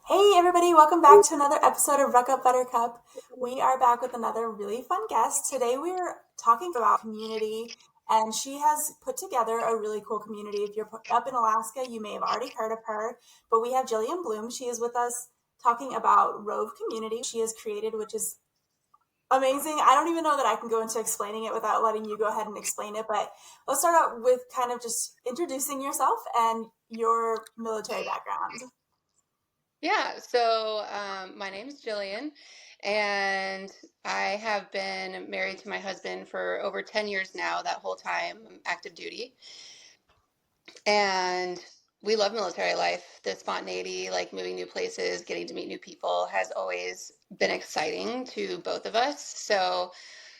Hey everybody, welcome back to another episode of Ruck Up Buttercup. We are back with another really fun guest. Today we're talking about community, and she has put together a really cool community. If you're up in Alaska, you may have already heard of her, but we have Jillian Bloom. She is with us talking about Rove Community she has created, which is amazing. I don't even know that I can go into explaining it without letting you go ahead and explain it, but let's start out with kind of just introducing yourself and your military background. My name is Jillian, and I have been married to my husband for over 10 years now, that whole time active duty. And we love military life. The spontaneity, like moving new places, getting to meet new people, has always been exciting to both of us. So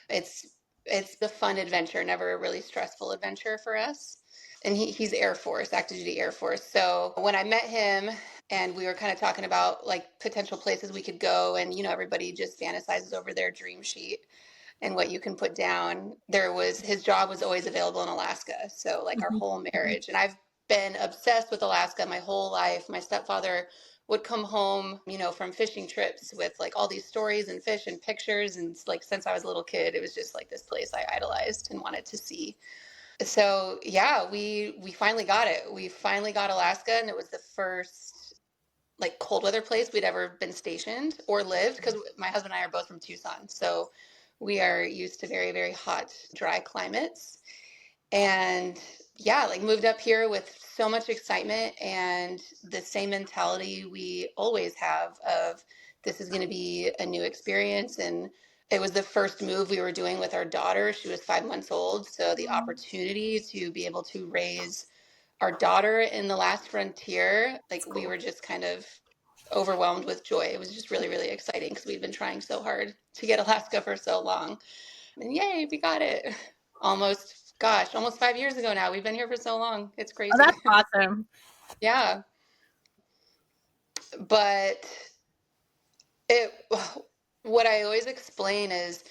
it's it's a fun adventure, never a really stressful adventure for us. And he's Air Force, active duty Air Force. So when I met him and we were kind of talking about like potential places we could go, and everybody just fantasizes over their dream sheet and what you can put down. There was his job was always available in Alaska. So like our whole marriage. And I've been obsessed with Alaska my whole life. My stepfather would come home, from fishing trips with like all these stories and fish and pictures. And like since I was a little kid, it was just like this place I idolized and wanted to see. So yeah, we finally got it. We finally got Alaska, and it was the first like cold weather place we'd ever been stationed or lived, because my husband and I are both from Tucson. So we are used to very, very hot, dry climates. And yeah, like moved up here with so much excitement and the same mentality we always have of this is going to be a new experience. And it was the first move we were doing with our daughter. She was 5 months old. So the opportunity to be able to raise our daughter in the last frontier, like we were just kind of overwhelmed with joy. It was just really, really exciting because we've been trying so hard to get Alaska for so long. And yay, we got it. Almost 5 years ago now. We've been here for so long. It's Oh, that's crazy. awesome. Yeah. But it, what I always explain is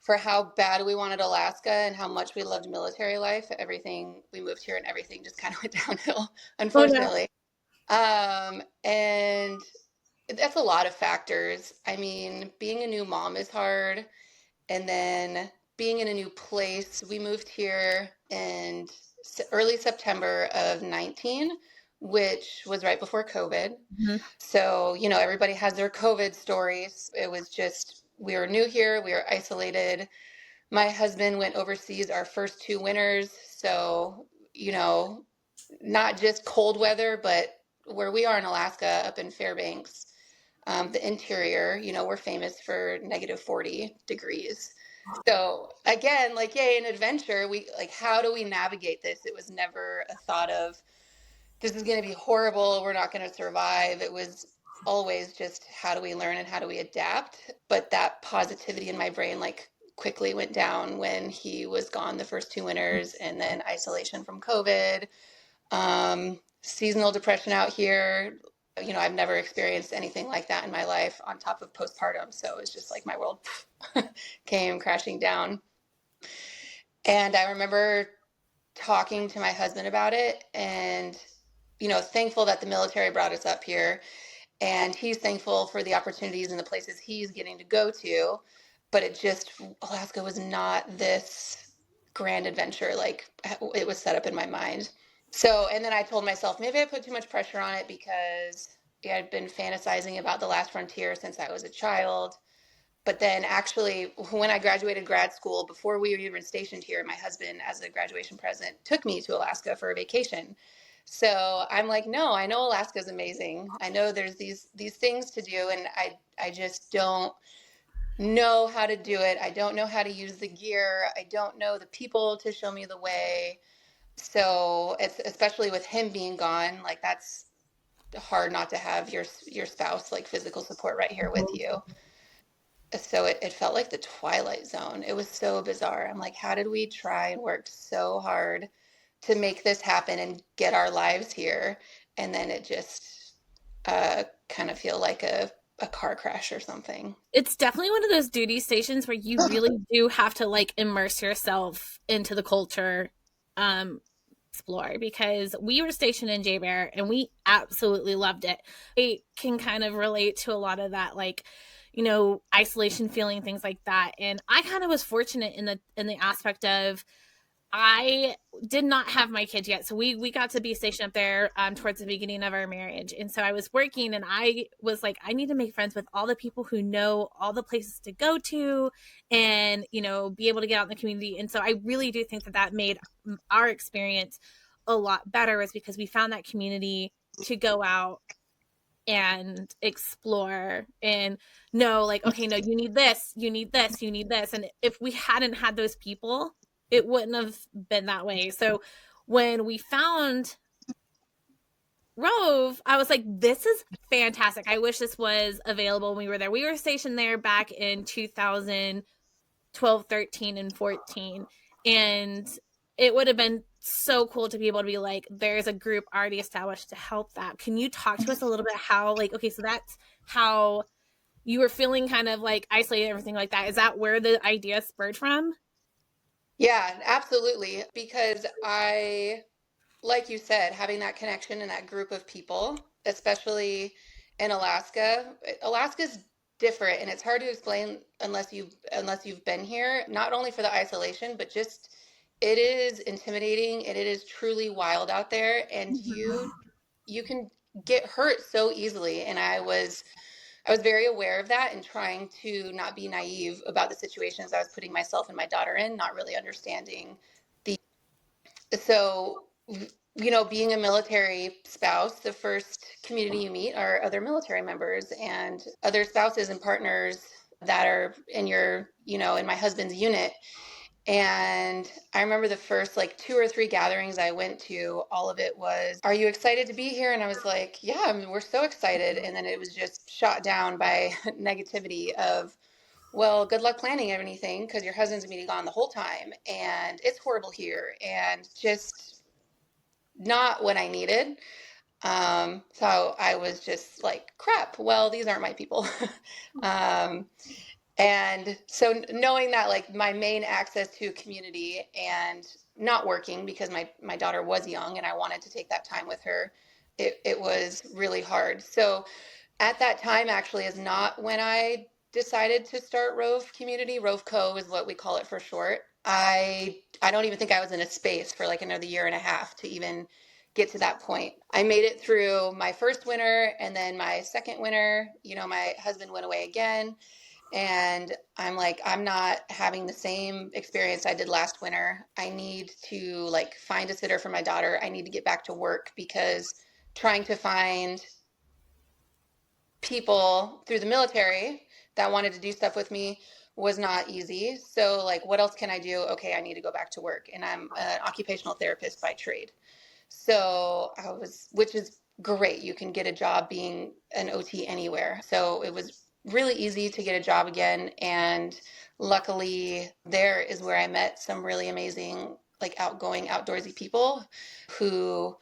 for how bad we wanted Alaska and how much we loved military life, everything, we moved here and everything just kind of went downhill, Oh, yeah. unfortunately. And that's a lot of factors. I mean, being a new mom is hard. And then being in a new place, we moved here in early September of 19, which was right before COVID. Mhm. So, everybody has their COVID stories. It was just, we were new here, we were isolated. My husband went overseas our first 2 winters. So, not just cold weather, but where we are in Alaska, up in Fairbanks, the interior, we're famous for negative 40 degrees. So again, like, yay, an adventure. We like, how do we navigate this? It was never a thought of this is going to be horrible. We're not going to survive. It was always just how do we learn and how do we adapt? But that positivity in my brain, like, quickly went down when he was gone the first 2 winters, and then isolation from COVID, seasonal depression out here. I've never experienced anything like that in my life on top of postpartum. So it's just like my world came crashing down. And I remember talking to my husband about it and, thankful that the military brought us up here. And he's thankful for the opportunities and the places he's getting to go to. But Alaska was not this grand adventure like it was set up in my mind. So, and then I told myself maybe I put too much pressure on it because I'd been fantasizing about the last frontier since I was a child. But then actually, when I graduated grad school, before we were even stationed here, my husband, as a graduation present, took me to Alaska for a vacation. So I'm like, no, I know Alaska's amazing. I know there's these things to do, and I just don't know how to do it. I don't know how to use the gear. I don't know the people to show me the way. So it's especially with him being gone, like that's hard not to have your spouse like physical support right here with you. So it felt like the Twilight Zone. It was so bizarre. I'm like, how did we try and work so hard to make this happen and get our lives here? And then it just kind of feel like a car crash or something. It's definitely one of those duty stations where you really do have to like immerse yourself into the culture. Um, explore, because we were stationed in J Bear and we absolutely loved it. It can kind of relate to a lot of that, like, isolation feeling, things like that. And I kind of was fortunate in the aspect of, I did not have my kids yet. So we got to be stationed up there towards the beginning of our marriage. And so I was working and I was like, I need to make friends with all the people who know all the places to go to and, be able to get out in the community. And so I really do think that made our experience a lot better, is because we found that community to go out and explore and know, like, okay, no, you need this, you need this, you need this. And if we hadn't had those people, it wouldn't have been that way. So when we found Rove, I was like, this is fantastic. I wish this was available when we were there. We were stationed there back in 2012, 13, and 14. And it would have been so cool to be able to be like, there's a group already established to help that. Can you talk to us a little bit how, like, okay, so that's how you were feeling, kind of like isolated, everything like that. Is that where the idea spurred from? Yeah, absolutely. Because like you said, having that connection and that group of people, especially in Alaska, Alaska's different and it's hard to explain unless you've been here, not only for the isolation, but just it is intimidating and it is truly wild out there, and you can get hurt so easily. And I was very aware of that and trying to not be naive about the situations I was putting myself and my daughter in, not really understanding the so being a military spouse, the first community you meet are other military members and other spouses and partners that are in my husband's unit. And I remember the first like 2 or 3 gatherings I went to, all of it was, "Are you excited to be here?" And I was like, "Yeah, I mean, we're so excited." And then it was just shot down by negativity of, "Well, good luck planning anything because your husband's gonna be gone the whole time. And it's horrible here." And just not what I needed. So I was just like, crap, well, these aren't my people. um, and so knowing that like my main access to community and not working because my daughter was young and I wanted to take that time with her, it was really hard. So at that time actually is not when I decided to start Rove Community. Rove Co is what we call it for short. I don't even think I was in a space for like another year and a half to even get to that point. I made it through my first winter and then my second winter, my husband went away again. And I'm like, I'm not having the same experience I did last winter. I need to like find a sitter for my daughter. I need to get back to work because trying to find people through the military that wanted to do stuff with me was not easy. So like, what else can I do? Okay, I need to go back to work. And I'm an occupational therapist by trade. So which is great. You can get a job being an OT anywhere. So it was really easy to get a job again. And luckily, there is where I met some really amazing, like outgoing, outdoorsy people who,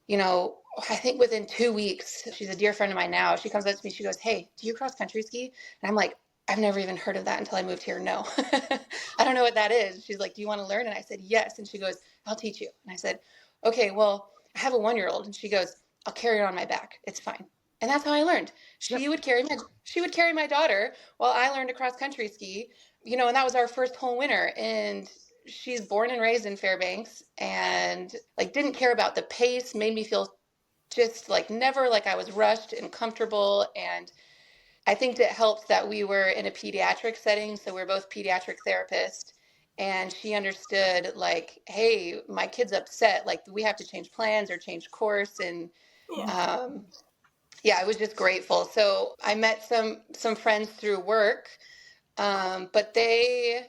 I think within 2 weeks, she's a dear friend of mine now. She comes up to me, she goes, "Hey, do you cross country ski?" And I'm like, "I've never even heard of that until I moved here. No, I don't know what that is." She's like, "Do you want to learn?" And I said, "Yes." And she goes, "I'll teach you." And I said, "Okay, well, I have a 1-year-old." And she goes, "I'll carry her on my back. It's fine." And that's how I learned. She would carry my daughter while I learned to cross country ski, and that was our first whole winter. And she's born and raised in Fairbanks and like didn't care about the pace, made me feel just like never like I was rushed and comfortable. And I think it helped that we were in a pediatric setting. So we're both pediatric therapists. And she understood like, hey, my kid's upset. Like we have to change plans or change course. And Yeah. um, yeah, I was just grateful. So I met some friends through work, but they're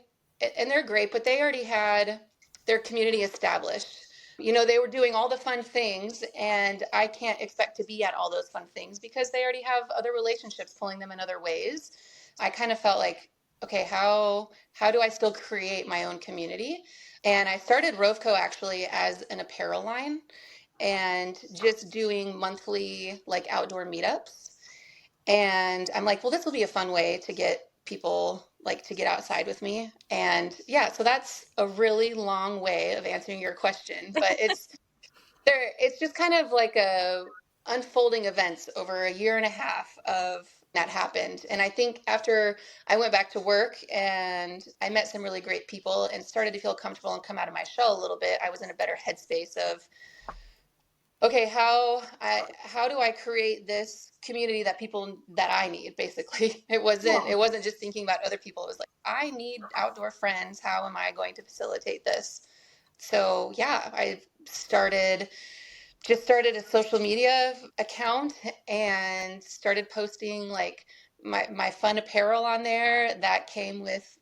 great, but they already had their community established. They were doing all the fun things, and I can't expect to be at all those fun things because they already have other relationships pulling them in other ways. I kind of felt like, okay, how do I still create my own community? And I started Rove Co actually as an apparel line and just doing monthly like outdoor meetups. And I'm like, well, this will be a fun way to get people like to get outside with me. And yeah, so that's a really long way of answering your question, but It's just kind of like a unfolding events over a year and a half of that happened. And I think after I went back to work and I met some really great people and started to feel comfortable and come out of my shell a little bit, I was in a better headspace of, okay, how do I create this community that people that I need, basically. It wasn't just thinking about other people. It was like, I need outdoor friends. How am I going to facilitate this? So yeah, I started a social media account and started posting like my fun apparel on there that came with,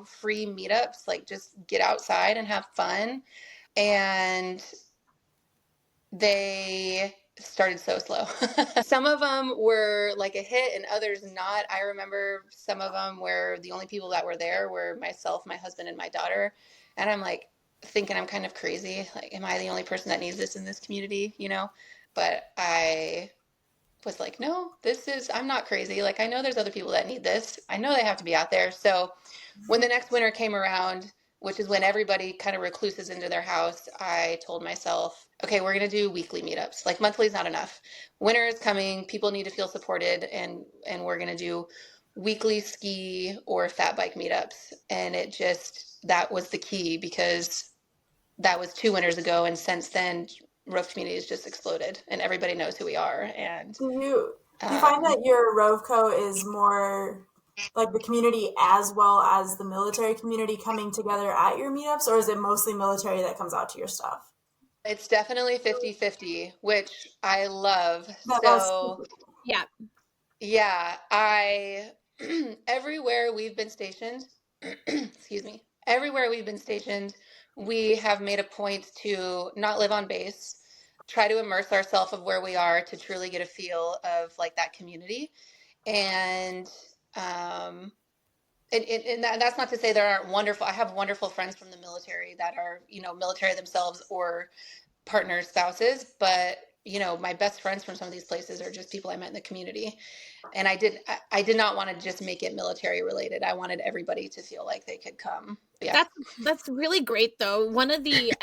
free meetups, like just get outside and have fun. And they started so slow. Some of them were like a hit and others not. I remember some of them where the only people that were there were myself, my husband, and my daughter. And I'm like thinking I'm kind of crazy. Like, am I the only person that needs this in this community? But I was like, no, I'm not crazy. Like, I know there's other people that need this. I know they have to be out there. So when the next winter came around, which is when everybody kind of recluses into their house, I told myself, okay, we're going to do weekly meetups. Like, monthly is not enough. Winter is coming. People need to feel supported. And we're going to do weekly ski or fat bike meetups. And that was the key, because that was 2 winters ago. And since then, Rove Community has just exploded and everybody knows who we are. And Do you find that your Rove Co is more like the community as well as the military community coming together at your meetups, or is it mostly military that comes out to your stuff? it's definitely 50-50, which I love. That's So Yeah. yeah, everywhere we've been stationed, excuse me, everywhere we've been stationed, we have made a point to not live on base, try to immerse ourselves of where we are to truly get a feel of like that community. And that's not to say there aren't I have wonderful friends from the military that are, military themselves or partners, spouses, but my best friends from some of these places are just people I met in the community. And I did not want to just make it military related. I wanted everybody to feel like they could come. Yeah. That's really great though. One of the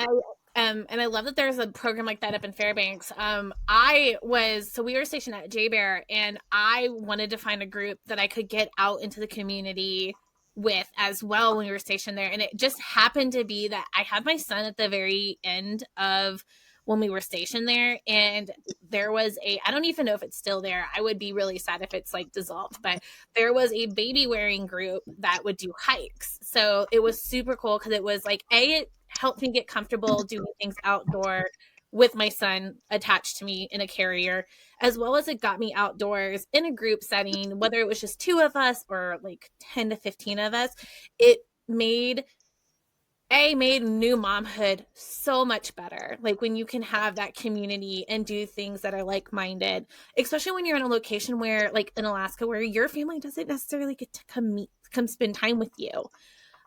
and I love that there's a program like that up in Fairbanks. We were stationed at J Bear, and I wanted to find a group that I could get out into the community with as well when we were stationed there. And it just happened to be that I had my son at the very end of when we were stationed there, and there was I don't even know if it's still there. I would be really sad if it's like dissolved, but there was a baby wearing group that would do hikes. So it was super cool because it was like, it helped me get comfortable doing things outdoor with my son attached to me in a carrier, as well as it got me outdoors in a group setting, whether it was just 2 of us or like 10 to 15 of us. It made new momhood so much better. Like when you can have that community and do things that are like-minded, especially when you're in a location where, like in Alaska, where your family doesn't necessarily get to come spend time with you.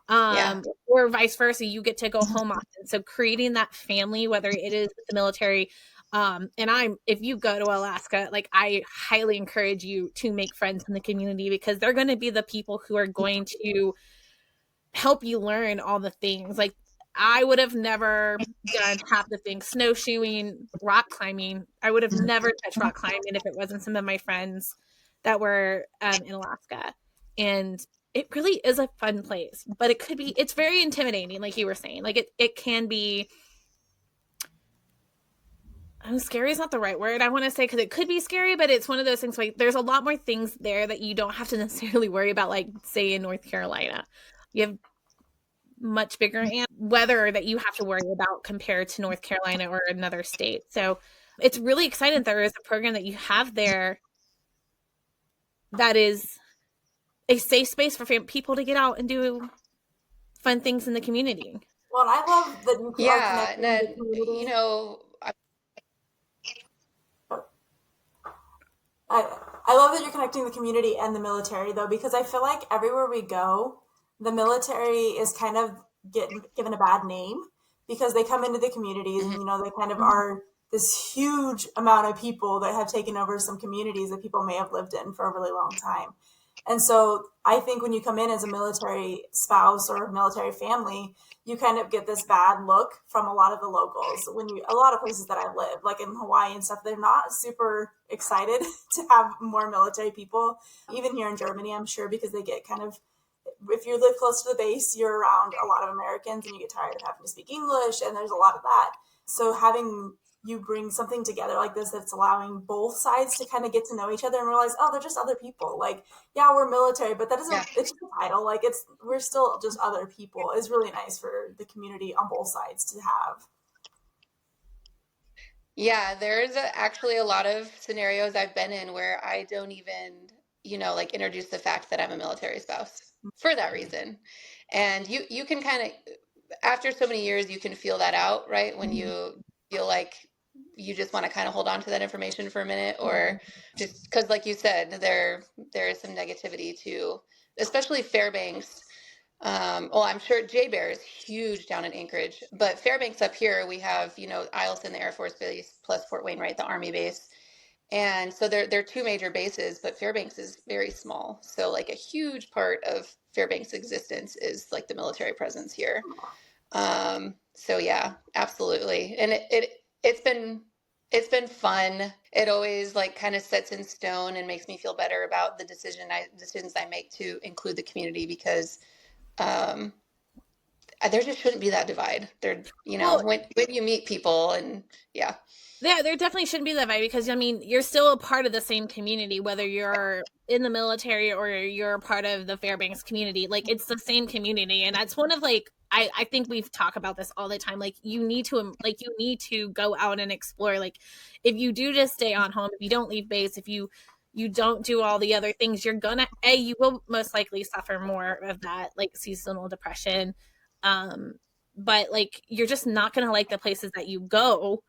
Yeah. Or vice versa, you get to go home often. So creating that family, whether it is with the military, if you go to Alaska, like I highly encourage you to make friends in the community, because they're going to be the people who are going to help you learn all the things. Like I would have never done half the things, snowshoeing, rock climbing. I would have never touched rock climbing if it wasn't some of my friends that were in Alaska. And it really is a fun place, but it's very intimidating. Like you were saying, like it can be, scary is not the right word I want to say, because it could be scary, but it's one of those things like there's a lot more things there that you don't have to necessarily worry about, like say in North Carolina. You have much bigger weather that you have to worry about compared to North Carolina or another state. So it's really exciting that there is a program that you have there that is a safe space for people to get out and do fun things in the community. Well, and I love that you are Yeah. connecting the And, community. I love that you're connecting the community and the military, though, because I feel like everywhere we go, the military is kind of given a bad name because they come into the communities and, they kind of are this huge amount of people that have taken over some communities that people may have lived in for a really long time. And so I think when you come in as a military spouse or a military family, you kind of get this bad look from a lot of the locals. A lot of places that I've lived, like in Hawaii and stuff, they're not super excited to have more military people. Even here in Germany, I'm sure, because they get kind of, if you live close to the base, you're around a lot of Americans and you get tired of having to speak English, and there's a lot of that. So having you bring something together like this that's allowing both sides to kind of get to know each other and realize, oh, they're just other people. Like, yeah, we're military, but that Yeah. doesn't, it's just a title. Like, we're still just other people. It's really nice for the community on both sides to have. Yeah, there's actually a lot of scenarios I've been in where I don't even, like introduce the fact that I'm a military spouse for that reason. And you can kind of, after so many years, you can feel that out, right? When you feel like you just want to kind of hold on to that information for a minute, or just because, like you said, there is some negativity to, especially Fairbanks. Well, I'm sure J Bear is huge down in Anchorage, but Fairbanks up here, we have, Eielson, the Air Force Base, plus Fort Wainwright, the Army base. And so they're two major bases, but Fairbanks is very small. So like a huge part of Fairbanks' existence is like the military presence here. So yeah, absolutely. And it's been fun. It always like kind of sets in stone and makes me feel better about the decisions I make to include the community, because um, there just shouldn't be that divide. Well, when you meet people, and yeah. yeah, there definitely shouldn't be that vibe, because I mean, you're still a part of the same community, whether you're in the military or you're a part of the Fairbanks community. Like, it's the same community, and that's one of like, I think we've talked about this all the time. Like, you need to go out and explore. Like, if you do just stay on home, if you don't leave base, if you don't do all the other things, you will most likely suffer more of that like seasonal depression. But like, you're just not gonna like the places that you go,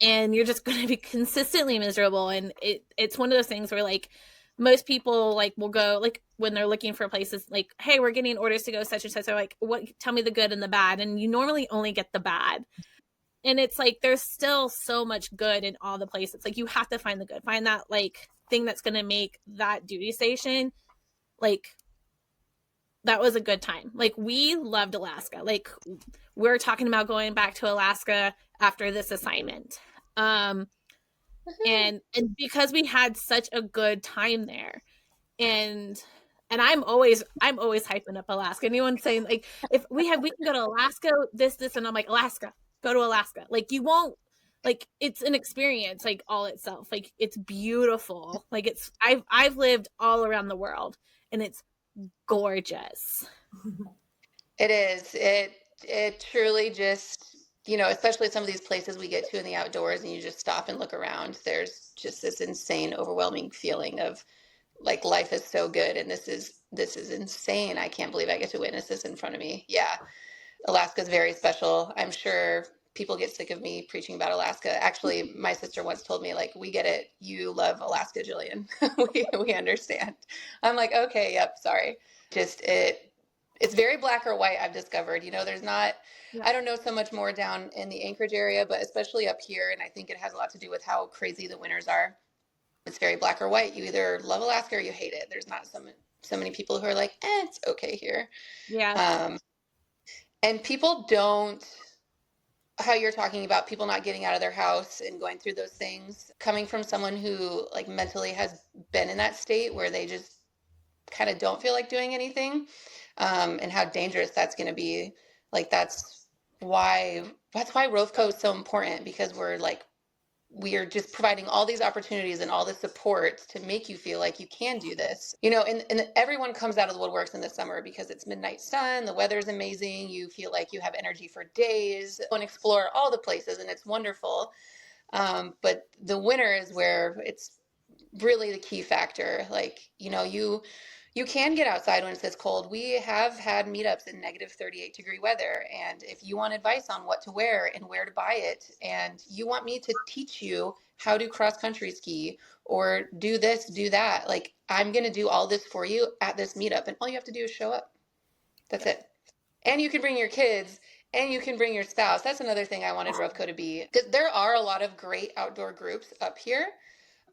and you're just going to be consistently miserable. And it's one of those things where like most people like will go, like when they're looking for places, like, hey, we're getting orders to go such and such, they're like, what, tell me the good and the bad, and you normally only get the bad. And it's like there's still so much good in all the places. Like, you have to find the good, find that like thing that's going to make that duty station like that was a good time. Like, we loved Alaska. Like, we're talking about going back to Alaska after this assignment. And because we had such a good time there. And I'm always hyping up Alaska. Anyone saying like, if we can go to Alaska, this, and I'm like, Alaska, go to Alaska. Like, you won't, like, it's an experience like all itself. Like, it's beautiful. Like, I've lived all around the world, and it's gorgeous. It is. It truly just, especially some of these places we get to in the outdoors and you just stop and look around, there's just this insane, overwhelming feeling of like life is so good, and this is insane. I can't believe I get to witness this in front of me. Yeah. Alaska's very special. I'm sure people get sick of me preaching about Alaska. Actually, my sister once told me, like, we get it. You love Alaska, Jillian. we understand. I'm like, okay, yep, sorry. Just it's very black or white, I've discovered. There's not, Yeah. I don't know so much more down in the Anchorage area, but especially up here, and I think it has a lot to do with how crazy the winters are. It's very black or white. You either love Alaska or you hate it. There's not so many people who are like, it's okay here. Yeah. And people don't, how you're talking about people not getting out of their house and going through those things, coming from someone who like mentally has been in that state where they just kind of don't feel like doing anything, and how dangerous that's going to be. Like, that's why Rove Co is so important, because we are just providing all these opportunities and all this support to make you feel like you can do this. And everyone comes out of the woodworks in the summer because it's midnight sun, the weather's amazing, you feel like you have energy for days, and explore all the places, and it's wonderful. But the winter is where it's really the key factor. Like, you can get outside when it's this cold. We have had meetups in negative 38-degree weather. And if you want advice on what to wear and where to buy it, and you want me to teach you how to cross country ski or do this, do that, like, I'm going to do all this for you at this meetup. And all you have to do is show up. That's it. And you can bring your kids, and you can bring your spouse. That's another thing I wanted Rove Co to be, because there are a lot of great outdoor groups up here,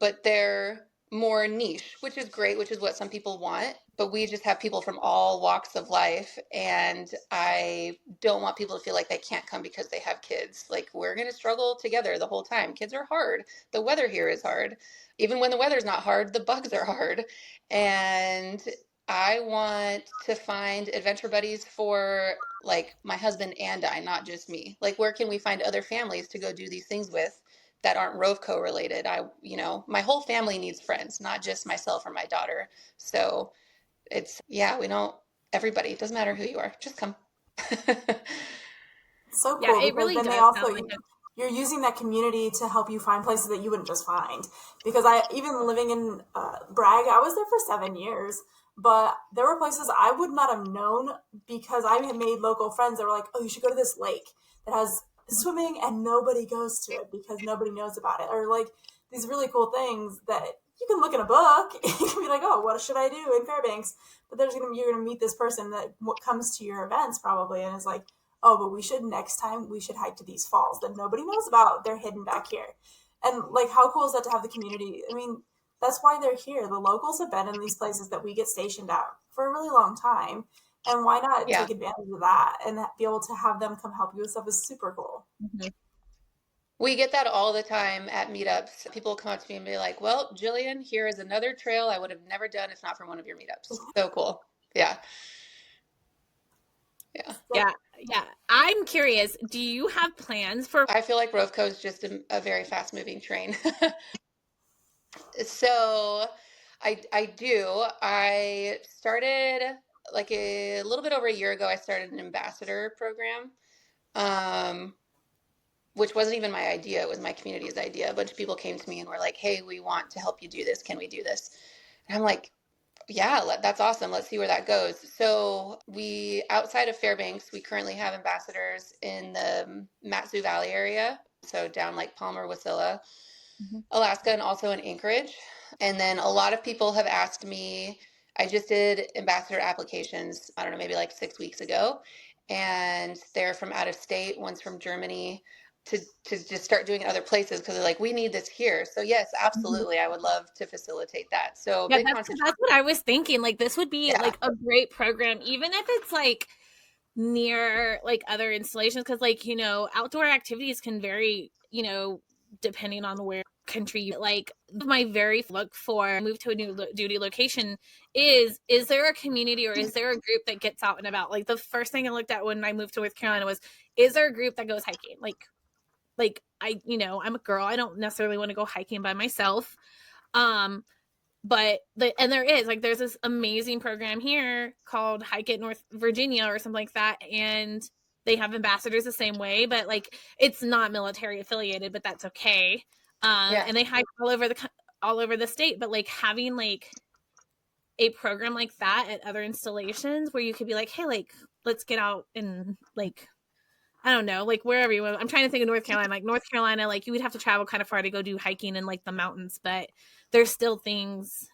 but they're more niche, which is great, which is what some people want. But we just have people from all walks of life. And I don't want people to feel like they can't come because they have kids. Like, we're going to struggle together the whole time. Kids are hard. The weather here is hard. Even when the weather's not hard, the bugs are hard. And I want to find adventure buddies for like my husband and I, not just me. Like, where can we find other families to go do these things with that aren't Rove Co related? My whole family needs friends, not just myself or my daughter. So we don't, everybody, it doesn't matter who you are, just come. So Yeah, cool, it because really then they does also, sound like a you're using that community to help you find places that you wouldn't just find. Because I, even living in Bragg, I was there for 7 years, but there were places I would not have known because I had made local friends that were like, oh, you should go to this lake that has swimming and nobody goes to it because nobody knows about it. Or like these really cool things that you can look in a book and you can be like, oh, what should I do in Fairbanks? But you're gonna meet this person that comes to your events probably and is like, oh, but next time we should hike to these falls that nobody knows about. They're hidden back here. And like, how cool is that to have the community? I mean, that's why they're here. The locals have been in these places that we get stationed at for a really long time. And why not Yeah. take advantage of that and be able to have them come help you with stuff is super cool. Mhm. We get that all the time at meetups. People will come up to me and be like, well, Jillian, here is another trail I would have never done if not for one of your meetups. So cool. Yeah. Yeah. Yeah. I'm curious, do you have plans for I feel like Rove Co is just a very fast moving train. So I do. I started like a little bit over a year ago, I started an ambassador program. Um, which wasn't even my idea. It was my community's idea. A bunch of people came to me and were like, hey, we want to help you do this. Can we do this? And I'm like, yeah, that's awesome. Let's see where that goes. So outside of Fairbanks, we currently have ambassadors in the Matsu Valley area. So down like Palmer, Wasilla, Mhm. Alaska, and also in Anchorage. And then a lot of people have asked me, I just did ambassador applications, I don't know, maybe like 6 weeks ago. And they're from out of state, one's from Germany, to just start doing it other places because they're like, we need this here. So yes, Mhm. absolutely. I would love to facilitate that. So Yeah, big that's concentration. what I was thinking. Like this would be Yeah. like a great program, even if it's like near like other installations, because like outdoor activities can vary, depending on where country you like. My very look for move to a new duty location is there a community or is there a group that gets out and about? Like the first thing I looked at when I moved to North Carolina was, is there a group that goes hiking? Like I'm a girl, I don't necessarily want to go hiking by myself. um and there's this amazing program here called Hike It North Virginia or something like that, and they have ambassadors the same way, but like it's not military affiliated, but that's okay. Yeah. And they hike all over the state, but like having like a program like that at other installations where you could be like, hey, like let's get out and like I don't know, like wherever you want. I'm trying to think of North Carolina. Like North Carolina, like you would have to travel kind of far to go do hiking in like the mountains, but there's still things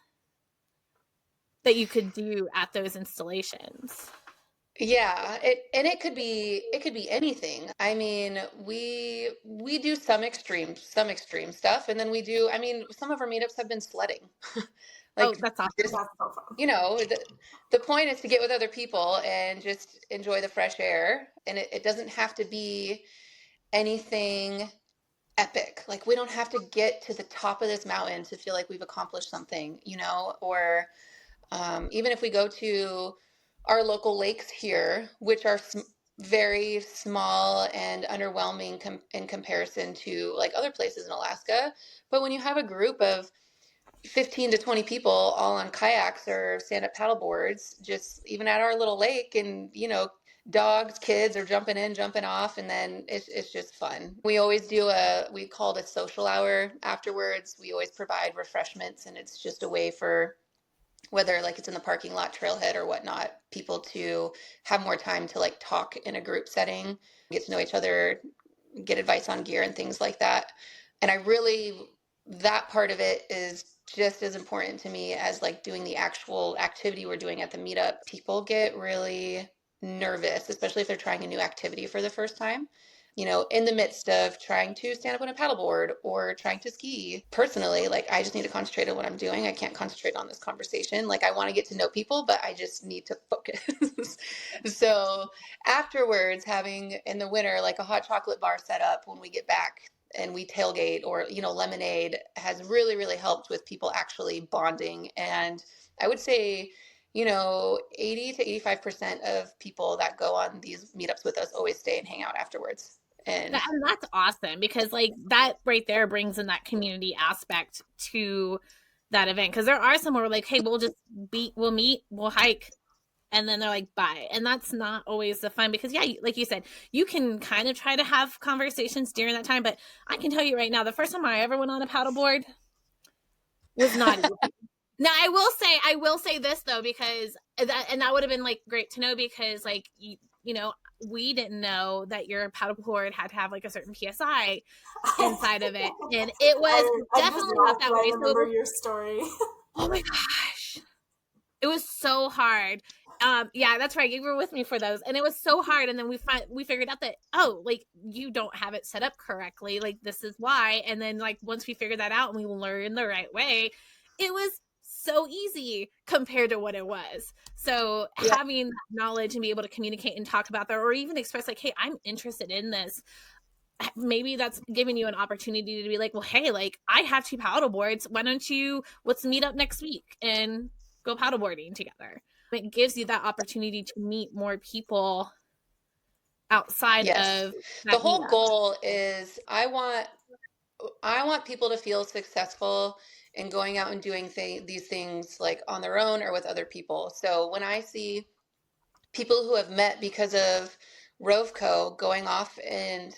that you could do at those installations. Yeah, it could be anything. I mean, we do some extreme stuff, and then I mean, some of our meetups have been sledding. Oh, Like, that's awesome. just, That's so fun. the point is to get with other people and just enjoy the fresh air, and it doesn't have to be anything epic. Like, we don't have to get to the top of this mountain to feel like we've accomplished something, or even if we go to our local lakes here, which are very small and underwhelming in comparison to like other places in Alaska. But when you have a group of 15 to 20 people all on kayaks or stand up paddle boards, just even at our little lake, and dogs, kids are jumping in, jumping off, and then it's just fun. We always we call it a social hour afterwards. We always provide refreshments, and it's just a way for, whether like it's in the parking lot, trailhead, or whatnot, people to have more time to like talk in a group setting, get to know each other, get advice on gear and things like that. And that part of it is just as important to me as like doing the actual activity we're doing at the meetup. People get really nervous, especially if they're trying a new activity for the first time. in the midst of trying to stand up on a paddleboard or trying to ski. Personally, like, I just need to concentrate on what I'm doing. I can't concentrate on this conversation. Like, I want to get to know people, but I just need to focus. So afterwards, having in the winter, like a hot chocolate bar set up when we get back and we tailgate, or, lemonade has really, really helped with people actually bonding. And I would say, 80 to 85% of people that go on these meetups with us always stay and hang out afterwards. And that's awesome, because like that right there brings in that community aspect to that event. Because there are some where we're like, hey, we'll meet, we'll hike, and then they're like, bye. And that's not always the fun, because yeah, like you said, you can kind of try to have conversations during that time, but I can tell you right now, the first time I ever went on a paddleboard was not easy. Now I will say this though, because that would have been like great to know, because like we didn't know that your paddleboard had to have like a certain PSI inside of it, and it was I just definitely not laughed that when way. I remember your story. Oh my gosh, it was so hard. Yeah, that's right. You were with me for those, and it was so hard. And then we figured out that, oh, like you don't have it set up correctly. Like this is why. And then like once we figured that out and we learned the right way, it was so easy compared to what it was. So yeah, having knowledge and be able to communicate and talk about that, or even express like, hey, I'm interested in this. Maybe that's giving you an opportunity to be like, well, hey, like I have 2 paddle boards. Let's meet up next week and go paddleboarding together. It gives you that opportunity to meet more people outside yes. of The that whole meetup. goal is I want people to feel successful in going out and doing these things like on their own or with other people. So when I see people who have met because of Rove Co going off and,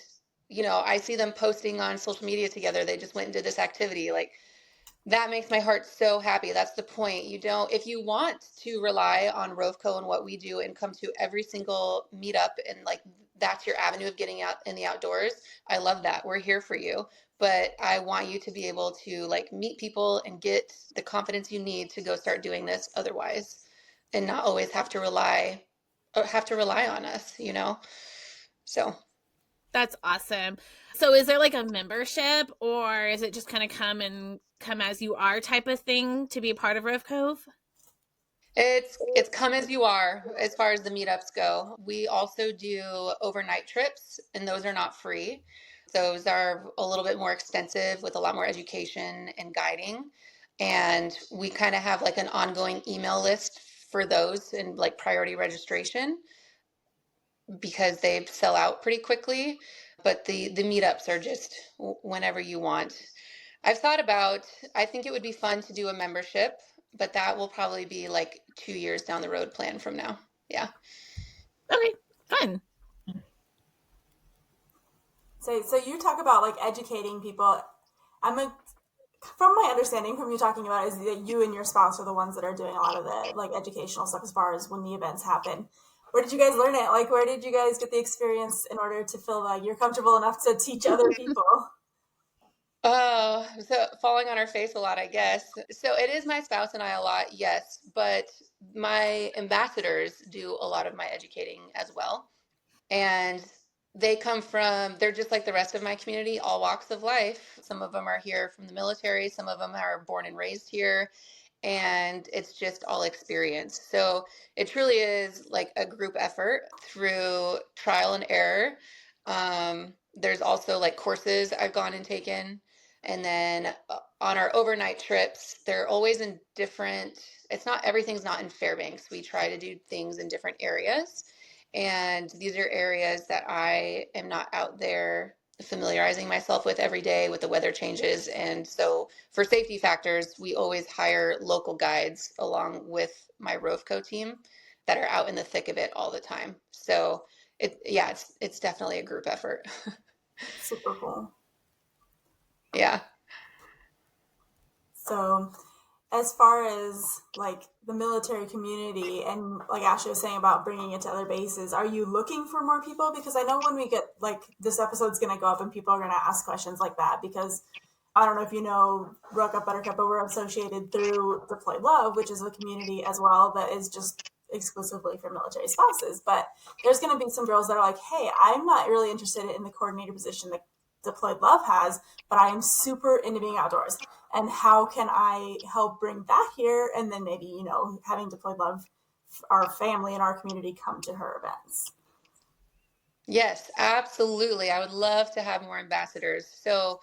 I see them posting on social media together, they just went and did this activity, like that makes my heart so happy. That's the point. If you want to rely on Rove Co and what we do and come to every single meetup and like that's your avenue of getting out in the outdoors, I love that. We're here for you. But I want you to be able to like meet people and get the confidence you need to go start doing this otherwise, and not always have to rely on us. So That's awesome. So is there like a membership, or is it just kind of come as you are type of thing to be a part of Rove Cove? it's come as you are as far as the meetups go. We also do overnight trips, and those are not free. Those are a little bit more extensive with a lot more education and guiding. And we kind of have like an ongoing email list for those and like priority registration because they sell out pretty quickly. But the meetups are just whenever you want. I think it would be fun to do a membership, but that will probably be like 2 years down the road plan from now. Yeah. Okay, fun. So you talk about like educating people. From my understanding from you talking about it, is that you and your spouse are the ones that are doing a lot of the like educational stuff as far as when the events happen. Where did you guys learn it? Like, where did you guys get the experience in order to feel like you're comfortable enough to teach other people? Oh, so falling on our face a lot, I guess. So it is my spouse and I a lot, yes, but my ambassadors do a lot of my educating as well. And they're just like the rest of my community, all walks of life. Some of them are here from the military, some of them are born and raised here, and it's just all experience. So it truly is like a group effort through trial and error. There's also like courses I've gone and taken. And then on our overnight trips, they're always in everything's not in Fairbanks. We try to do things in different areas. And these are areas that I am not out there familiarizing myself with every day with the weather changes. And so for safety factors, we always hire local guides along with my Rove Co team that are out in the thick of it all the time. So it's definitely a group effort. Super cool. Yeah. So, as far as like the military community and like Ashley was saying about bringing it to other bases, are you looking for more people? Because I know when we get like this episode's going to go up and people are going to ask questions like that, because I don't know if you know Ruck Up Buttercup, but we're associated through Deploy Love, which is a community as well that is just exclusively for military spouses, but there's going to be some girls that are like, hey, I'm not really interested in the coordinator position that Deployed Love has, but I am super into being outdoors. And how can I help bring that here? And then maybe, you know, having Deployed Love, our family and our community, come to her events. Yes, absolutely. I would love to have more ambassadors. So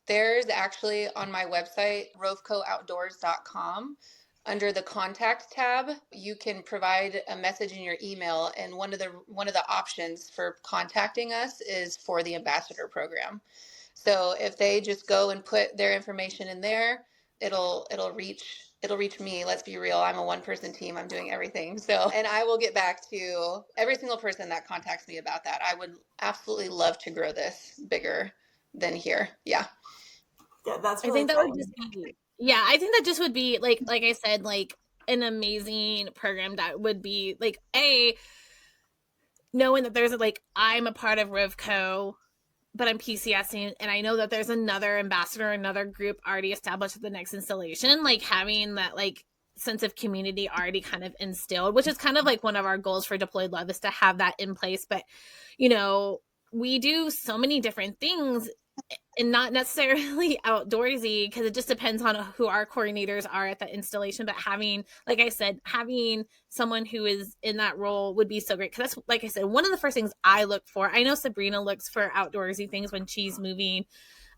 there's actually on my website, rovecooutdoors.com, under the contact tab, you can provide a message in your email, and one of the options for contacting us is for the ambassador program. So if they just go and put their information in there, it'll reach me. Let's be real. I'm a one-person team. I'm doing everything. So, and I will get back to every single person that contacts me about that. I would absolutely love to grow this bigger than here. Yeah. Yeah, that's I really think that would exciting. just be, yeah, I think that just would be like I said, like an amazing program that would be like knowing that there's like I'm a part of Rove Co, but I'm PCSing, and I know that there's another ambassador, another group already established at the next installation, like having that like sense of community already kind of instilled, which is kind of like one of our goals for Deployed Love is to have that in place. But you know, we do so many different things and not necessarily outdoorsy because it just depends on who our coordinators are at the installation. But having, like I said, having someone who is in that role would be so great because that's, like I said, one of the first things I look for. I know Sabrina looks for outdoorsy things when she's moving,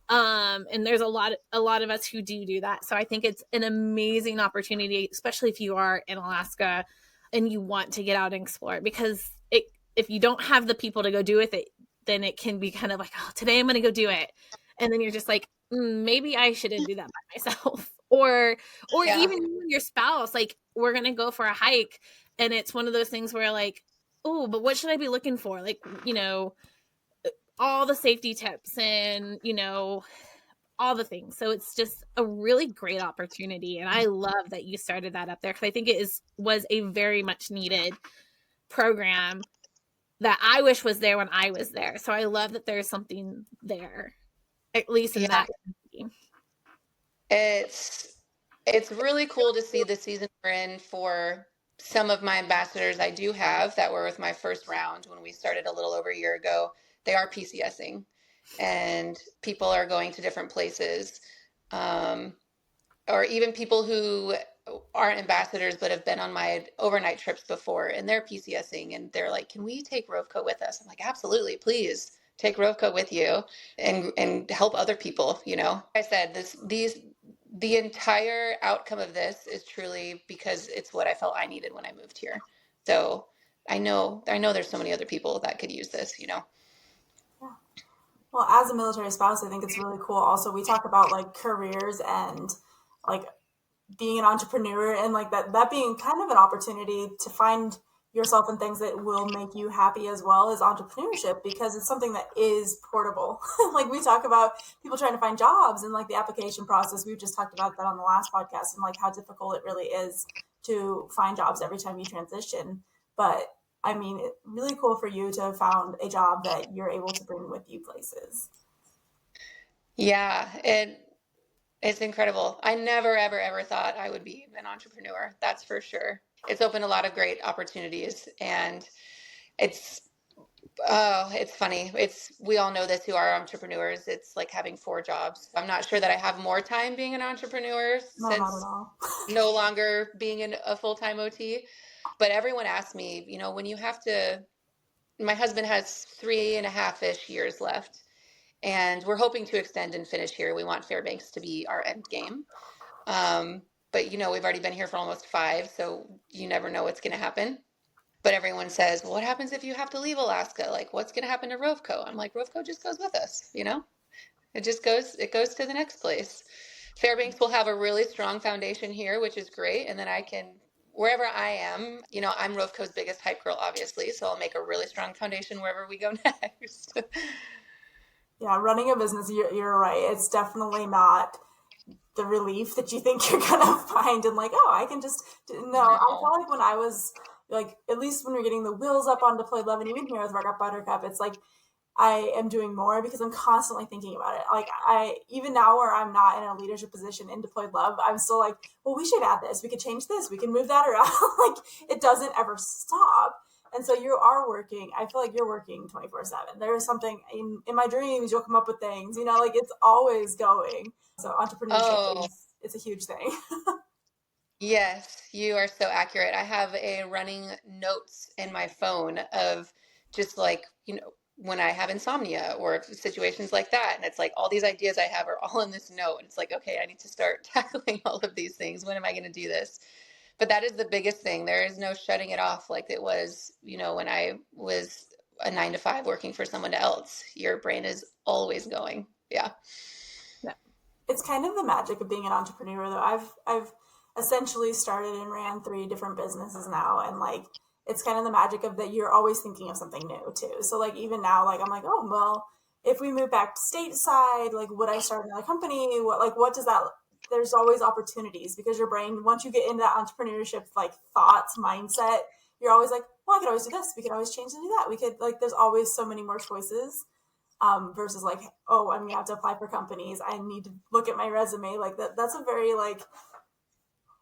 and there's a lot of us who do that. So I think it's an amazing opportunity, especially if you are in Alaska and you want to get out and explore, because it, if you don't have the people to go do with it, then it can be kind of like, oh, today I'm going to go do it, and then you're just like, maybe I shouldn't do that by myself. Or Yeah. even you and your spouse, like, we're going to go for a hike, and it's one of those things where like, oh, but what should I be looking for? Like, you know, all the safety tips and, you know, all the things. So it's just a really great opportunity, and I love that you started that up there because I think it was a very much needed program that I wish was there when I was there. So I love that there's something there, at least in Yeah. that community. It's really cool to see the season we're in for some of my ambassadors I do have that were with my first round when we started a little over a year ago. They are PCSing, and people are going to different places. Um, or even people who aren't ambassadors but have been on my overnight trips before, and they're PCSing, and they're like, can we take Rove Co with us? I'm like, absolutely, please take Rove Co with you and help other people. You know, like I said, the entire outcome of this is truly because it's what I felt I needed when I moved here. So I know there's so many other people that could use this, you know. Yeah. Well, as a military spouse, I think it's really cool. Also, we talk about like careers and like being an entrepreneur and like that being kind of an opportunity to find yourself in things that will make you happy as well as entrepreneurship, because it's something that is portable. Like we talk about people trying to find jobs and like the application process. We've just talked about that on the last podcast and like how difficult it really is to find jobs every time you transition. But I mean, really cool for you to have found a job that you're able to bring with you places. Yeah, it's incredible. I never, ever, ever thought I would be an entrepreneur. That's for sure. It's opened a lot of great opportunities, and it's it's funny. We all know this who are entrepreneurs. It's like having four jobs. I'm not sure that I have more time being an entrepreneur No, not at since all. no longer being a full-time OT. But everyone asks me, you know, when you have to, my husband has 3.5-ish years left, and we're hoping to extend and finish here. We want Fairbanks to be our end game. But you know, we've already been here for almost 5, so you never know what's going to happen. But everyone says, well, what happens if you have to leave Alaska? Like, what's going to happen to Rove Co? I'm like, Rove Co just goes with us, you know? It goes to the next place. Fairbanks will have a really strong foundation here, which is great. And then I can, wherever I am, you know, I'm Rove Co's biggest hype girl, obviously. So I'll make a really strong foundation wherever we go next. Yeah, running a business, you're right. It's definitely not the relief that you think you're gonna find and like, oh, I can just no. I No. felt like when I was like, at least when we're getting the wheels up on Deployed Love and even here with Ruck Up Buttercup, it's like I am doing more because I'm constantly thinking about it. Like even now where I'm not in a leadership position in Deployed Love, I'm still like, well, we should add this. We could change this. We can move that around. Like it doesn't ever stop. And so you are working. I feel like you're working 24/7. There is something in my dreams. You'll come up with things, like it's always going. So entrepreneurship Oh, it's a huge thing. yes, you are so accurate. I have a running notes in my phone of just like, when I have insomnia or situations like that. And it's like all these ideas I have are all in this note. And it's like, okay, I need to start tackling all of these things. When am I going to do this? But that is the biggest thing. There is no shutting it off like it was, when I was a 9 to 5 working for someone else. Your brain is always going. Yeah. It's kind of the magic of being an entrepreneur though. I've essentially started and ran 3 different businesses now, and like it's kind of the magic of that you're always thinking of something new too. So like even now, like I'm like, oh well, if we move back to stateside, like would I start another company? What does that, there's always opportunities because your brain, once you get into that entrepreneurship like thoughts mindset, you're always like, well, I could always do this, we could always change and do that, we could, like there's always so many more choices, versus like, oh, I'm gonna have to apply for companies, I need to look at my resume, like that's a very like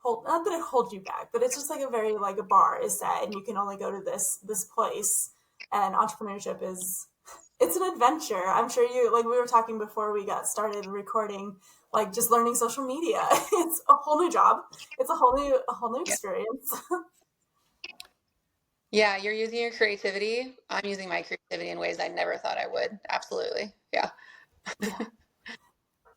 not that it holds you back, but it's just like a very like a bar is set and you can only go to this place. And entrepreneurship is, it's an adventure. I'm sure you, like we were talking before we got started recording, like just learning social media. It's a whole new job. It's a whole new experience. Yeah, you're using your creativity. I'm using my creativity in ways I never thought I would. Absolutely. Yeah. Yeah.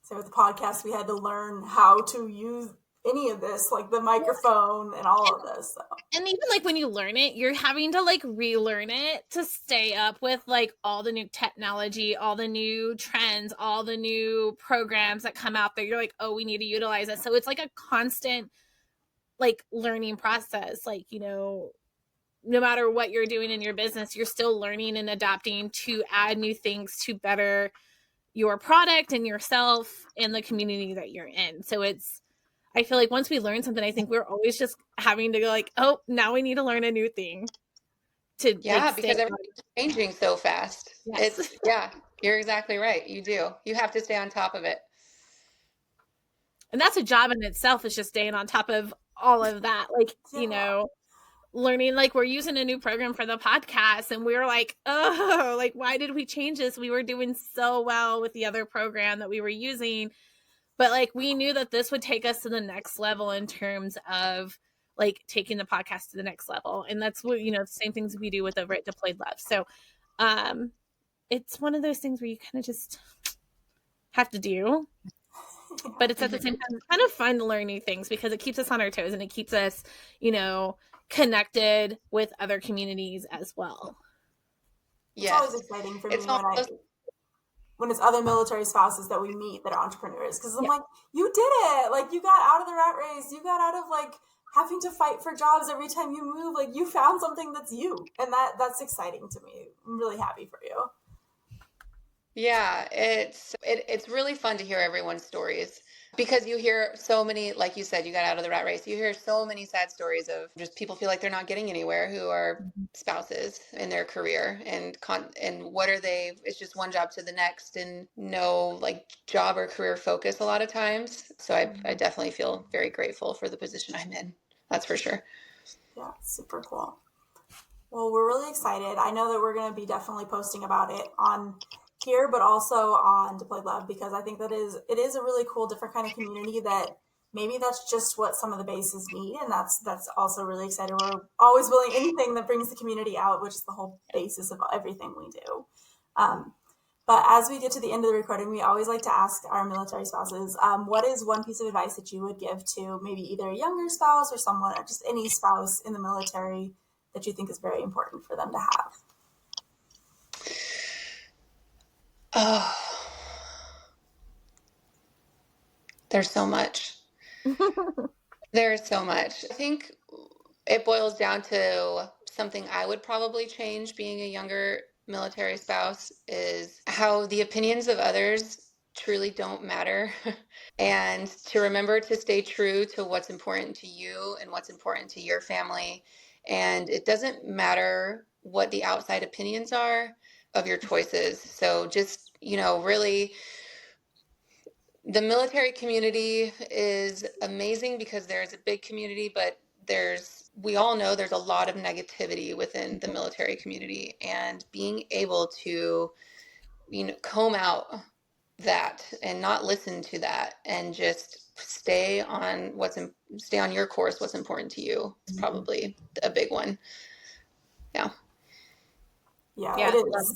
So with the podcast, we had to learn how to use any of this, like the microphone and all of this. So. And even like when you learn it, you're having to like relearn it to stay up with like all the new technology, all the new trends, all the new programs that come out there. You're like, oh, we need to utilize it. So it's like a constant like learning process. Like, no matter what you're doing in your business, you're still learning and adapting to add new things to better your product and yourself and the community that you're in. So I feel like once we learn something, I think we're always just having to go like, oh, now we need to learn a new thing to like Yeah, stay because on. everything's changing so fast. Yes. Yeah, you're exactly right. You do. You have to stay on top of it. And that's a job in itself, is just staying on top of all of that. Like, Yeah. learning, like we're using a new program for the podcast and we were like, oh, like why did we change this? We were doing so well with the other program that we were using. But like we knew that this would take us to the next level in terms of like taking the podcast to the next level. And that's what, the same things we do with over at Deployed Love. So it's one of those things where you kind of just have to do. But it's at the same time kind of fun to learn new things because it keeps us on our toes and it keeps us, connected with other communities as well. It's Yes. always exciting for me It's almost, when it's other military spouses that we meet that are entrepreneurs, because I'm Yeah. like, you did it, like you got out of the rat race, you got out of like having to fight for jobs every time you move, like you found something that's you, and that's exciting to me. I'm really happy for you. yeah, it's really fun to hear everyone's stories because you hear so many, like you said, you got out of the rat race. You hear so many sad stories of just people feel like they're not getting anywhere who are spouses in their career and what are they? It's just one job to the next and no like job or career focus a lot of times. So I definitely feel very grateful for the position I'm in. That's for sure. Yeah, super cool. Well, we're really excited. I know that we're going to be definitely posting about it on here, but also on Deployed Love, because I think it is a really cool, different kind of community that maybe that's just what some of the bases need, and that's also really exciting. We're always willing anything that brings the community out, which is the whole basis of everything we do. But as we get to the end of the recording, we always like to ask our military spouses, what is one piece of advice that you would give to maybe either a younger spouse or someone, or just any spouse in the military that you think is very important for them to have? Oh, there's so much. There's so much. I think it boils down to something I would probably change being a younger military spouse is how the opinions of others truly don't matter. And to remember to stay true to what's important to you and what's important to your family. And it doesn't matter what the outside opinions are, of your choices. So just, really, the military community is amazing because there's a big community, but we all know there's a lot of negativity within the military community, and being able to, comb out that and not listen to that and just stay on your course, what's important to you. It's probably a big one. Yeah. Yeah, it is.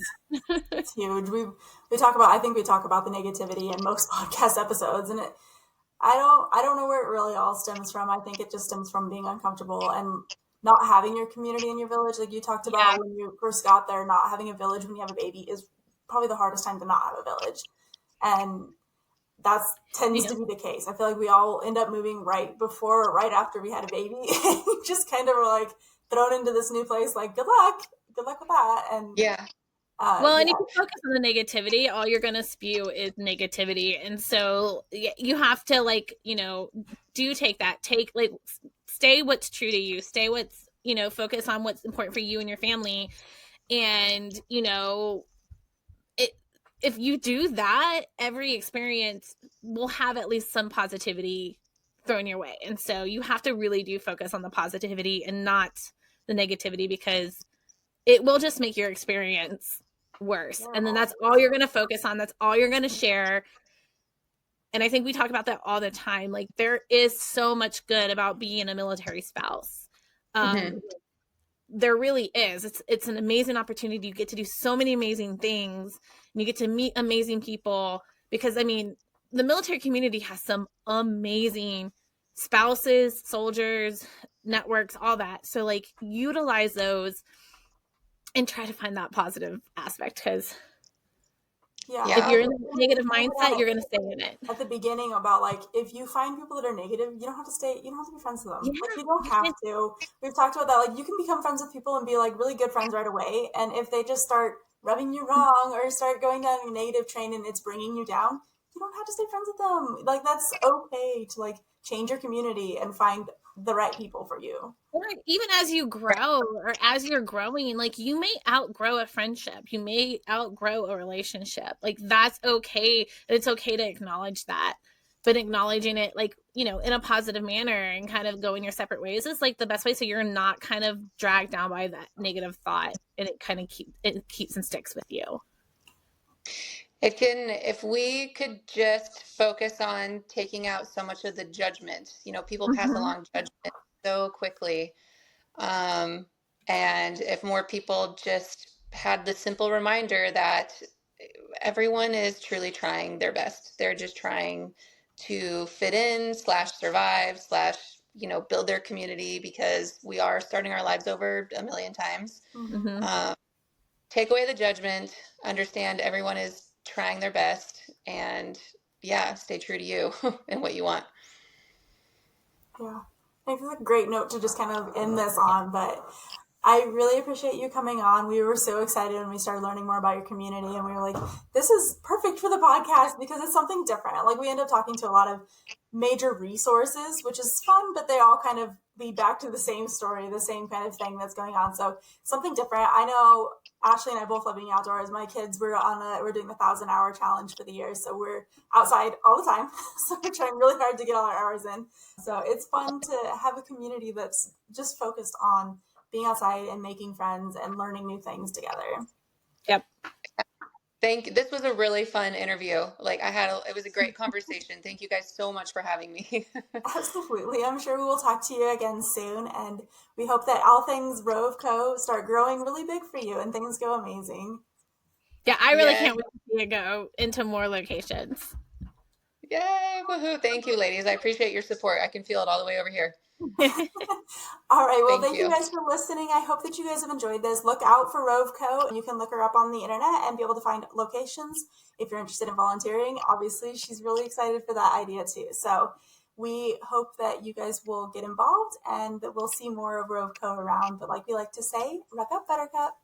It's huge. I think we talk about the negativity in most podcast episodes, and I don't know where it really all stems from. I think it just stems from being uncomfortable and not having your community in your village. Like you talked about when you first got there, not having a village when you have a baby is probably the hardest time to not have a village. And that tends to be the case. I feel like we all end up moving right before or right after we had a baby. Just kind of were like thrown into this new place, like good luck with that. And yeah. And if you focus on the negativity, all you're going to spew is negativity. And so you have to do take that, stay what's true to you, stay what's, focus on what's important for you and your family. And, if you do that, every experience will have at least some positivity thrown your way. And so you have to really do focus on the positivity and not the negativity, because it will just make your experience worse. And then that's all you're going to focus on. That's all you're going to share. And I think we talk about that all the time. Like, there is so much good about being a military spouse. There really is. It's an amazing opportunity. You get to do so many amazing things, and you get to meet amazing people, because the military community has some amazing spouses, soldiers, networks, all that. So utilize those and try to find that positive aspect, because if you're in a negative mindset, you're going to stay in it. At the beginning about if you find people that are negative, you don't have to be friends with them. You don't have to. We've talked about that. You can become friends with people and be really good friends right away. And if they just start rubbing you wrong or start going down a negative train and it's bringing you down, you don't have to stay friends with them. That's okay to change your community and find the right people for you. Or even as you grow, or as you're growing, you may outgrow a friendship, you may outgrow a relationship. That's okay. It's okay to acknowledge that, but acknowledging it in a positive manner and kind of going your separate ways is the best way, so you're not kind of dragged down by that negative thought, and it kind of keeps and sticks with you. If we could just focus on taking out so much of the judgment, people pass along judgment so quickly. And if more people just had the simple reminder that everyone is truly trying their best. They're just trying to fit in / survive / build their community, because we are starting our lives over a million times. Take away the judgment, understand everyone is trying their best, and stay true to you and what you want. Yeah, I think it's a great note to just kind of end this on, but I really appreciate you coming on. We were so excited when we started learning more about your community, and we were like, this is perfect for the podcast because it's something different. We end up talking to a lot of major resources, which is fun, but they all kind of lead back to the same story, the same kind of thing that's going on. So something different. I know Ashley and I both love being outdoors. My kids, we're doing the 1,000-hour challenge for the year. So we're outside all the time. So we're trying really hard to get all our hours in. So it's fun to have a community that's just focused on being outside and making friends and learning new things together. Yep. This was a really fun interview. It was a great conversation. Thank you guys so much for having me. Absolutely. I'm sure we will talk to you again soon. And we hope that all things Rove Co start growing really big for you and things go amazing. Yeah, I really can't wait to see you go into more locations. Yay! Woohoo! Thank you, ladies. I appreciate your support. I can feel it all the way over here. All right. Well, thank you guys for listening. I hope that you guys have enjoyed this. Look out for Rove Co. You can look her up on the internet and be able to find locations if you're interested in volunteering. Obviously, she's really excited for that idea too. So we hope that you guys will get involved and that we'll see more of Rove Co around. But like we like to say, Ruck Up Buttercup.